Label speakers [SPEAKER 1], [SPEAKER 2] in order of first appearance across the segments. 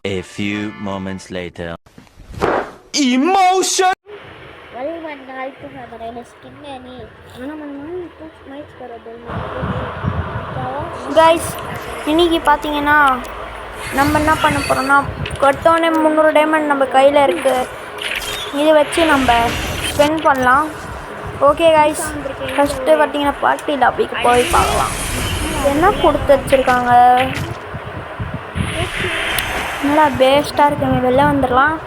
[SPEAKER 1] A few moments later. Emotion.
[SPEAKER 2] Guys, இன்னைக்கு பார்த்தீங்கன்னா நம்ம என்ன பண்ண போகிறோம்னா, கொட்டோனே 300 டைமண்ட் நம்ம கையில் இருக்குது. இதை வச்சு நம்ம ஸ்பெண்ட் பண்ணலாம். ஓகே கைஸ், ஃபஸ்ட்டு பார்த்தீங்கன்னா பார்ட்டி லாபிக்கு போய் பார்க்கலாம். என்ன கொடுத்து வச்சுருக்காங்க, நல்லா பேஸ்ட்டாக இருக்குங்க. வெளில வந்துடலாம்.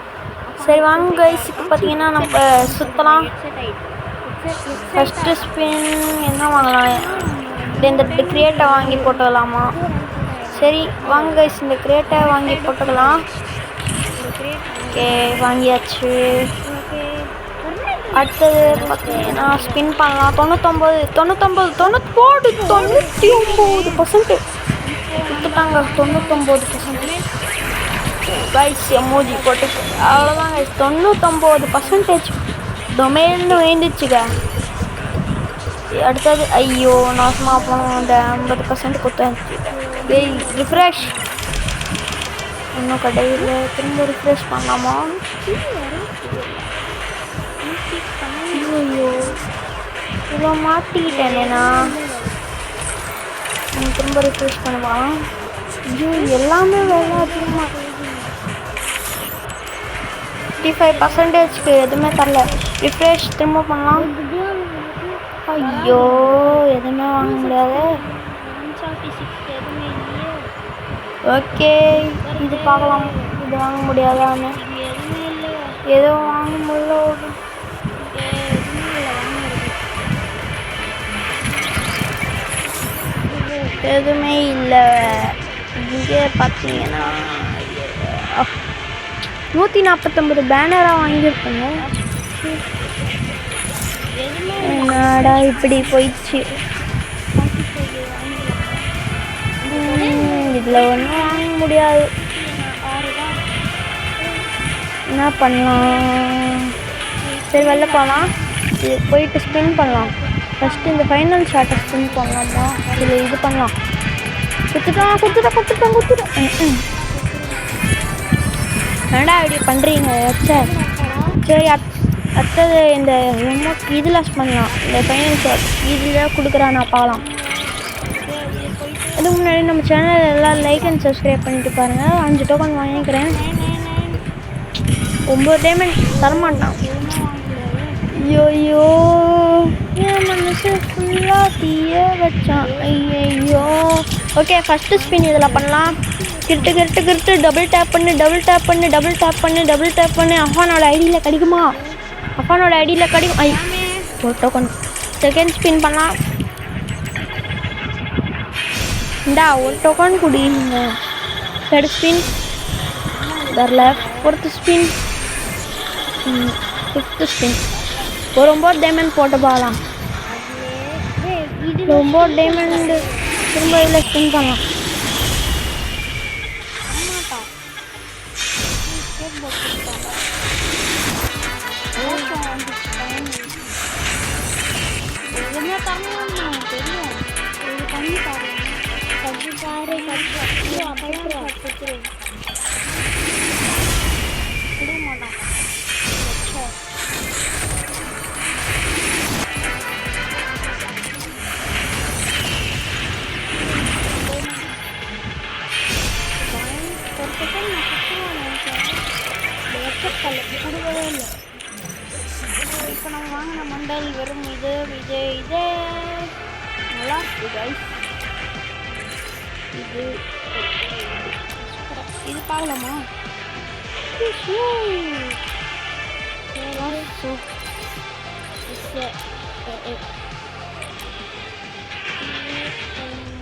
[SPEAKER 2] சரி வாங்க கைஸ், இப்போ பார்த்தீங்கன்னா நம்ம சுற்றலாம். ஃபஸ்ட்டு ஸ்பின் என்ன வாங்கலாம்? இந்த கிரியேட்டை வாங்கி போட்டுக்கலாமா? சரி வாங்க கைஸ், இந்த கிரியேட்டை வாங்கி போட்டுக்கலாம். ஓகே, வாங்கியாச்சு. அடுத்தது பார்த்தீங்கன்னா ஸ்பின் பண்ணலாம். 99% கொடுத்துட்டாங்க. 99% கைஸ் எமோஜி போட்டு அவ்வளோதான் கைஸ். 99% டொமைன்னு வேண்டுச்சுங்க. அடுத்தது ஐயோ நாசமாக போனோம். அந்த 50% கொடுத்தாச்சு. ரிஃப்ரெஷ் இன்னும் கடையில் திரும்ப ரிஃப்ரெஷ் பண்ணலாமா? ஐயோ இவ்வளோ மாட்டிக்கிட்டேனேண்ணா. திரும்ப ரிஃப்ரெஷ் பண்ணுவான். ஐயோ எல்லாமே வேலை அதிகமாக 55%க்கு எதுவுமே தரல. ரிஃப்ரெஷ் திரும்ப பண்ணலாம். ஐயோ எதுவுமே வாங்க முடியாது. ஓகே, இது பார்க்கலாம். இது வாங்க முடியாதான்னு. எதுவும் வாங்க முடியல. எதுவுமே இல்லை. இங்கே பார்த்தீங்கன்னா 149 பேனராக வாங்கியிருப்பேங்க. என்னடா இப்படி போயிடுச்சு. இதில் ஒன்றும் வாங்க முடியாது. என்ன பண்ணலாம்? சரி வெளில போகலாம். இது போயிட்டு ஸ்பின் பண்ணலாம். ஃபஸ்ட்டு இந்த ஃபைனல் ஷாட்டை ஸ்பின் பண்ணலாமா? இல்லை இது பண்ணலாம். கொடுத்துட்டேன். என்னடா இப்படி பண்ணுறீங்க? சரி அடுத்தது இந்த ரிமோட் இதில் பண்ணலாம். இந்த ஃபைனல் ஷாட் இதில் கொடுக்குறான். நான் பார்க்கலாம். அதுக்கு முன்னாடி நம்ம சேனல் எல்லாம் லைக் அண்ட் சப்ஸ்கிரைப் பண்ணிட்டு பாருங்கள். 5 டோக்கன் வாங்கிக்கிறேன். 9 டைமண்ட் தரமாட்டான். ஐயோ என் மனசு ஃபுல்லாக தீய வச்சான். ஐயோ ஓகே, ஃபஸ்ட்டு ஸ்பின் இதில் பண்ணலாம். கிரிட்டு டபுள் டேப் பண்ணு. அஃபானோட ஐடியில் கிடைக்குமா? கிடைக்கும். ஒரு டோக்கன். செகண்ட் ஸ்பின் பண்ணலாம். இந்தா ஒரு டோக்கன் குடிங்க. தேர்ட் ஸ்பின் வரல. Fourth spin, fifth spin. ஒரு 9 டைமண்ட் போட்டு பார்க்கலாம். 9 டைமண்ட் திரும்ப இதில் ஸ்பின் பண்ணலாம். இப்போ நம்ம வாங்கின மண்டல் வெறும் இது நல்லா இருக்கு கைஸ். இது பார்க்கலாமா?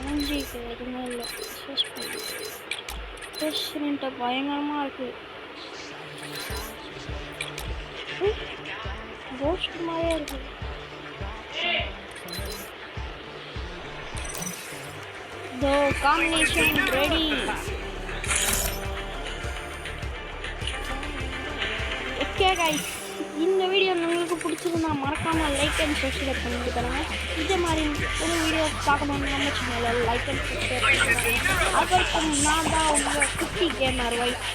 [SPEAKER 2] மூஞ்சிக்கு எதுவுமே இல்லை. ரெஸ்டாரண்ட்டை பயங்கரமாக இருக்குது. கோஸ்ட் மாதிரியே இருக்குது. The combination ready. Okay guys, இந்த வீடியோ உங்களுக்கு பிடிச்சிருந்தா மறக்காமல் லைக் அண்ட் சப்ஸ்கிரைப் பண்ணிட்டு பாருங்க. இதே மாதிரி ஒரு வீடியோ பார்க்கணும்னு நம்ம சேனலில் லைக் அண்ட் சப்ஸ்கிரைப் பண்ணுங்க. அதற்கும் நான் தான் உங்கள் YT கேமர் YT